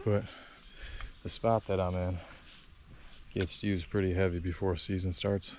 but the spot that I'm in gets used pretty heavy before season starts.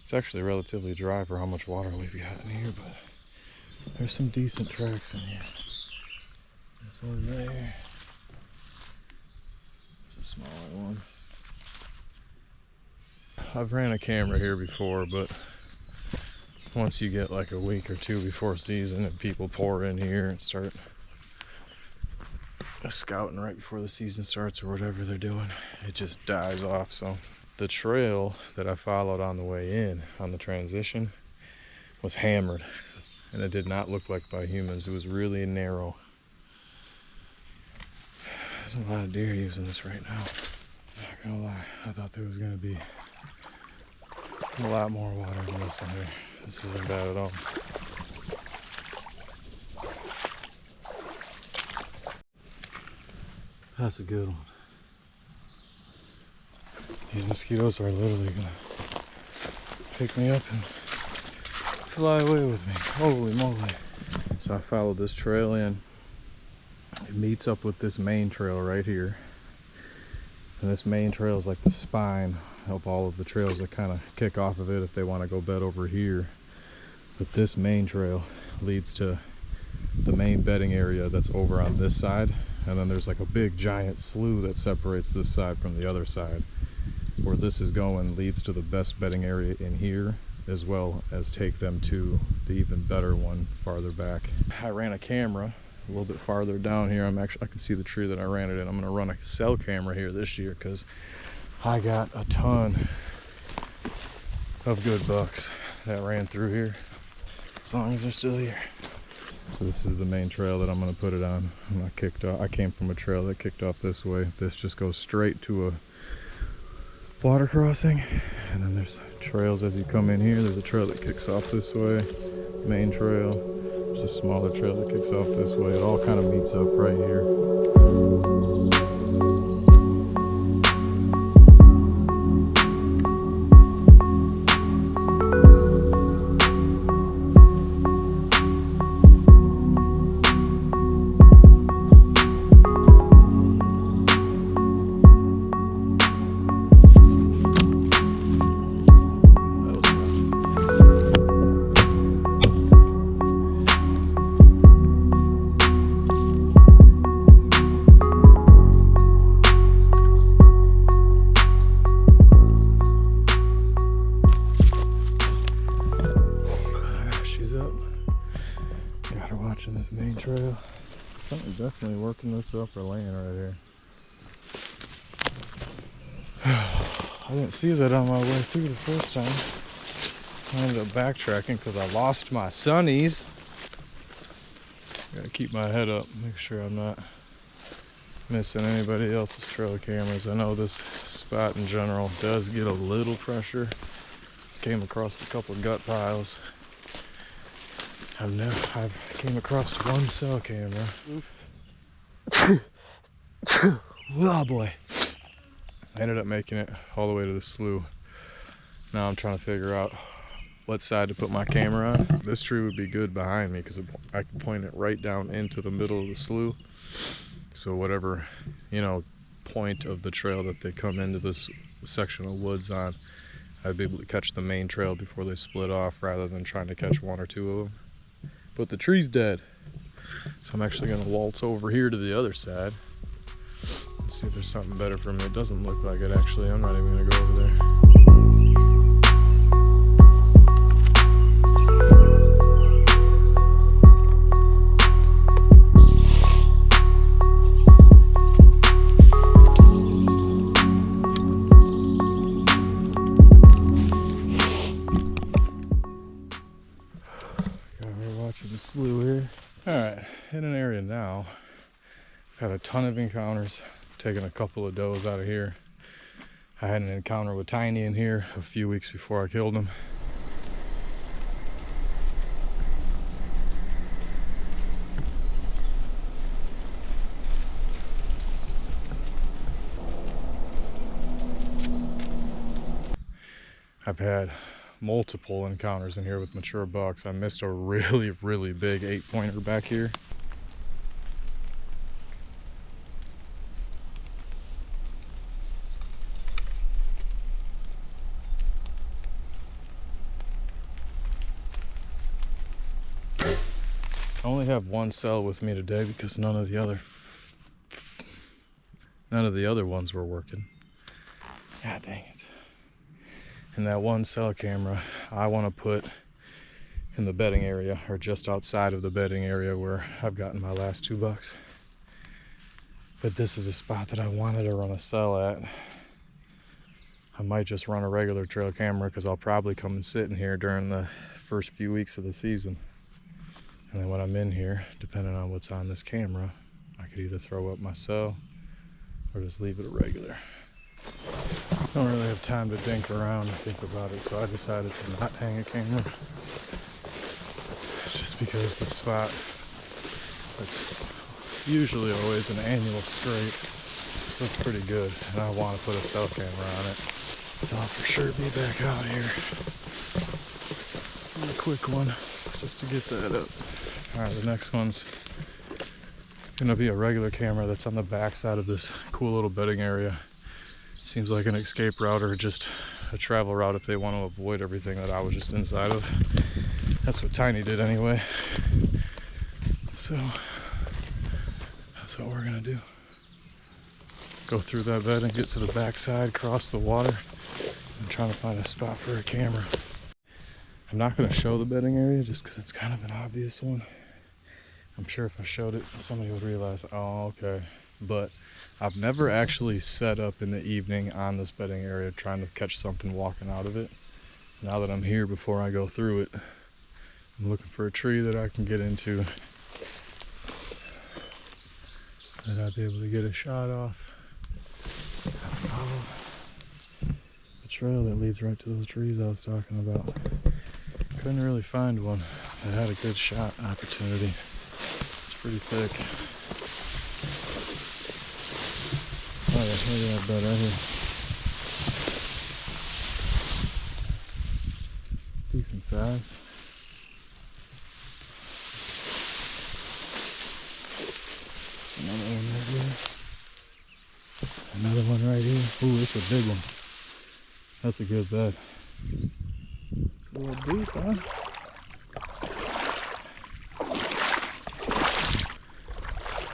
It's actually relatively dry for how much water we've got in here, but there's some decent tracks in here. There's one there. It's a smaller one. I've ran a camera here before, but once you get like a week or two before season and people pour in here and start scouting right before the season starts or whatever they're doing, it just dies off. So the trail that I followed on the way in on the transition was hammered, and it did not look like by humans. It was really narrow. There's a lot of deer using this right now. Not gonna lie, I thought there was gonna be a lot more water than this in here. This isn't bad at all. That's a good one. These mosquitoes are literally gonna pick me up and fly away with me. Holy moly. So I followed this trail in. It meets up with this main trail right here. And this main trail is like the spine of all of the trails that kind of kick off of it if they want to go bed over here. But this main trail leads to the main bedding area that's over on this side. And then there's like a big giant slough that separates this side from the other side. Where this is going leads to the best bedding area in here, as well as take them to the even better one farther back. I ran a camera a little bit farther down here. I can see the tree that I ran it in. I'm gonna run a cell camera here this year because I got a ton of good bucks that ran through here, as long as they're still here. So this is the main trail that I'm gonna put it on. I came from a trail that kicked off this way. This just goes straight to a water crossing, and then there's trails as you come in here. There's a trail that kicks off this way, main trail. There's a smaller trail that kicks off this way. It all kind of meets up right here. This main trail. Something's definitely working this upper lane right here. I didn't see that on my way through the first time. I ended up backtracking because I lost my sunnies. Gotta keep my head up, make sure I'm not missing anybody else's trail cameras. I know this spot in general does get a little pressure. Came across a couple of gut piles. I've came across one cell camera. Oh boy. I ended up making it all the way to the slough. Now I'm trying to figure out what side to put my camera on. This tree would be good behind me because I can point it right down into the middle of the slough. So whatever, point of the trail that they come into this section of woods on, I'd be able to catch the main trail before they split off rather than trying to catch one or two of them. But the tree's dead, so I'm actually going to waltz over here to the other side and see if there's something better for me. It doesn't look like it, actually. I'm not even going to go over there. The slough here. Alright, in an area now. I've had a ton of encounters, taken a couple of does out of here. I had an encounter with Tiny in here a few weeks before I killed him. I've had multiple encounters in here with mature bucks. I missed a really big 8-pointer back here. only have one cell with me today because none of the other ones were working. God dang it. And that one cell camera I want to put in the bedding area, or just outside of the bedding area where I've gotten my last 2 bucks. But this is a spot that I wanted to run a cell at. I might just run a regular trail camera because I'll probably come and sit in here during the first few weeks of the season. And then when I'm in here, depending on what's on this camera, I could either throw up my cell or just leave it a regular. I don't really have time to dink around and think about it, so I decided to not hang a camera. Just because the spot that's usually always an annual scrape looks pretty good, and I want to put a cell camera on it. So I'll for sure be back out here. A quick one, just to get that up. Alright, the next one's gonna be a regular camera that's on the back side of this cool little bedding area. Seems like an escape route or just a travel route if they want to avoid everything that I was just inside of. That's what Tiny did anyway. So that's what we're gonna do. Go through that bed and get to the back side, cross the water. I'm trying to find a spot for a camera. I'm not gonna show the bedding area just because it's kind of an obvious one. I'm sure if I showed it, somebody would realize, oh, okay. But I've never actually set up in the evening on this bedding area trying to catch something walking out of it. Now that I'm here, before I go through it, I'm looking for a tree that I can get into, that I'll be able to get a shot off. Follow the trail that leads right to those trees I was talking about. Couldn't really find one that had a good shot opportunity. It's pretty thick. Oh yeah, look at that bed right here. Decent size. Another one right here. Another one right here. Ooh, it's a big one. That's a good bed. It's a little deep, huh?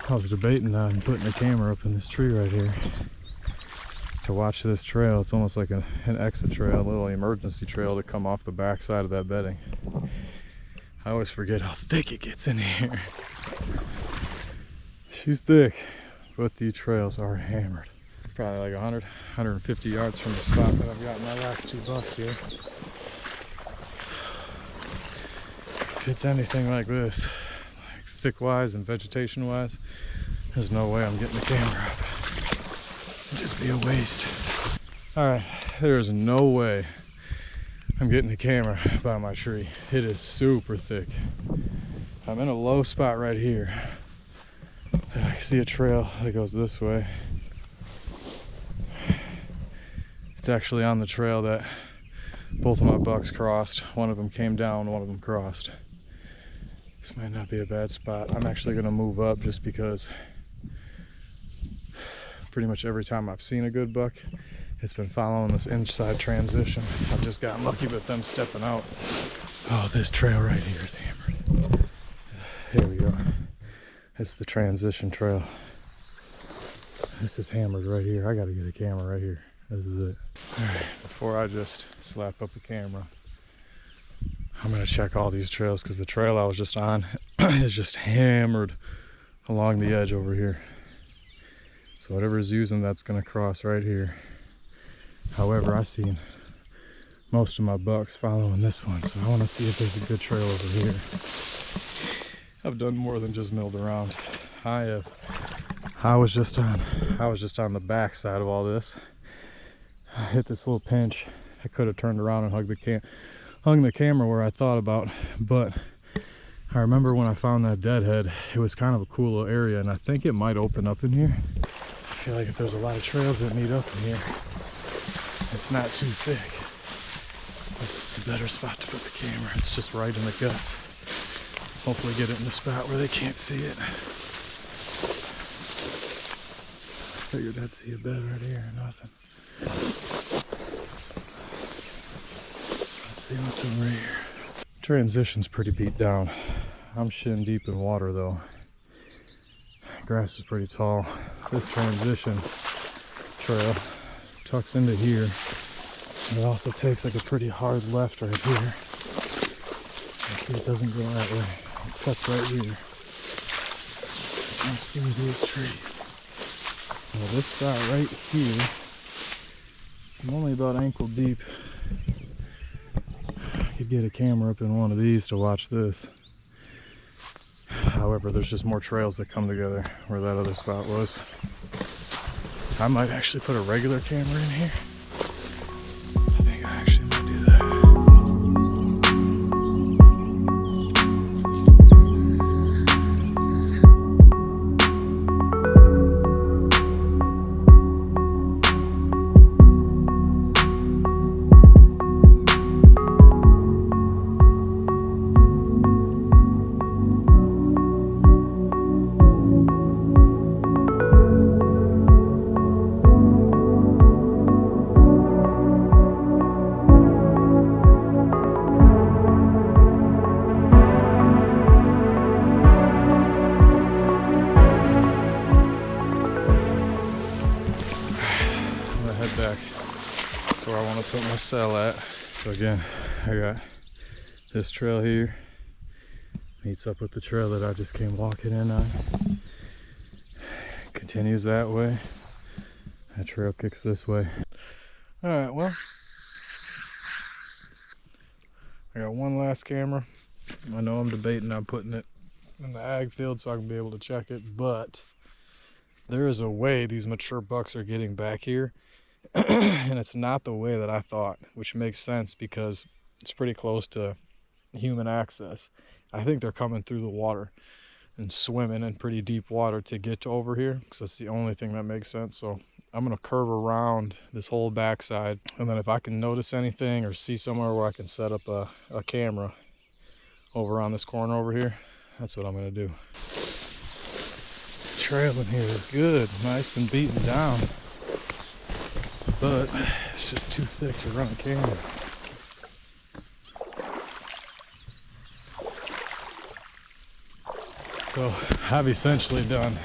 I was debating on putting a camera up in this tree right here to watch this trail. It's almost like an exit trail, a little emergency trail to come off the back side of that bedding. I always forget how thick it gets in here. She's thick, but the trails are hammered. Probably like 100, 150 yards from the spot that I've gotten my last 2 bucks here. If it's anything like this, like thick-wise and vegetation-wise, there's no way I'm getting the camera up. It'd just be a waste. Alright, there is no way I'm getting the camera by my tree. It is super thick. I'm in a low spot right here. I see a trail that goes this way. It's actually on the trail that both of my bucks crossed. One of them came down, one of them crossed. This might not be a bad spot. I'm actually gonna move up just because pretty much every time I've seen a good buck, it's been following this inside transition. I've just gotten lucky with them stepping out. Oh, this trail right here is hammered. Here we go. It's the transition trail. This is hammered right here. I gotta get a camera right here. This is it. Alright, before I just slap up a camera, I'm gonna check all these trails because the trail I was just on is just hammered along the edge over here. So whatever's using that's gonna cross right here. However, I've seen most of my bucks following this one, so I wanna see if there's a good trail over here. I've done more than just milled around. I was just on the back side of all this. I hit this little pinch. I could have turned around and hung the camera where I thought about, but I remember when I found that deadhead, it was kind of a cool little area, and I think it might open up in here. I feel like if there's a lot of trails that meet up in here, it's not too thick. This is the better spot to put the camera. It's just right in the guts. Hopefully get it in the spot where they can't see it. Figured I'd see a bed right here, nothing. Let's see what's over here. Transition's pretty beat down. I'm shin deep in water though. Grass is pretty tall. This transition trail tucks into here. It also takes like a pretty hard left right here. See, it doesn't go that way. It cuts right here. Comes through these trees. Now this spot right here, I'm only about ankle deep. I could get a camera up in one of these to watch this. However, there's just more trails that come together where that other spot was. I might actually put a regular camera in here. I think I actually might do that. Back. That's where I want to put my cell at. So again, I got this trail here, meets up with the trail that I just came walking in on. Continues that way. That trail kicks this way. Alright, well, I got one last camera. I know I'm debating on putting it in the ag field so I can be able to check it, but there is a way these mature bucks are getting back here. And it's not the way that I thought, which makes sense because it's pretty close to human access. I think they're coming through the water and swimming in pretty deep water to get to over here, because that's the only thing that makes sense. So I'm going to curve around this whole backside, and then if I can notice anything or see somewhere where I can set up a camera over on this corner over here, that's what I'm going to do. The trail in here is good, nice and beaten down. But it's just too thick to run a camera. So I've essentially done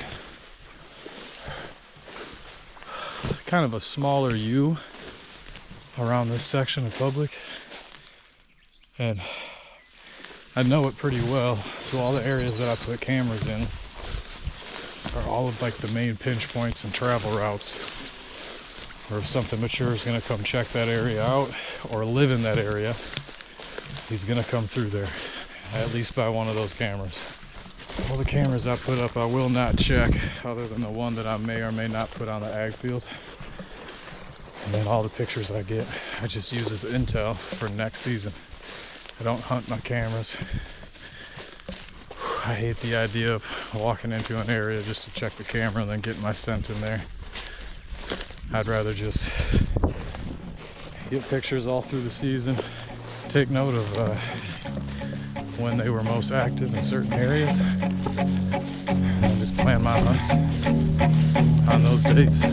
kind of a smaller U around this section of public. And I know it pretty well. So all the areas that I put cameras in are all of like the main pinch points and travel routes. Or if something mature is going to come check that area out or live in that area, he's going to come through there, at least by one of those cameras. All the cameras I put up I will not check, other than the one that I may or may not put on the ag field. And then all the pictures I get, I just use as intel for next season. I don't hunt my cameras. I hate the idea of walking into an area just to check the camera and then getting my scent in there. I'd rather just get pictures all through the season, take note of when they were most active in certain areas, and just plan my hunts on those dates.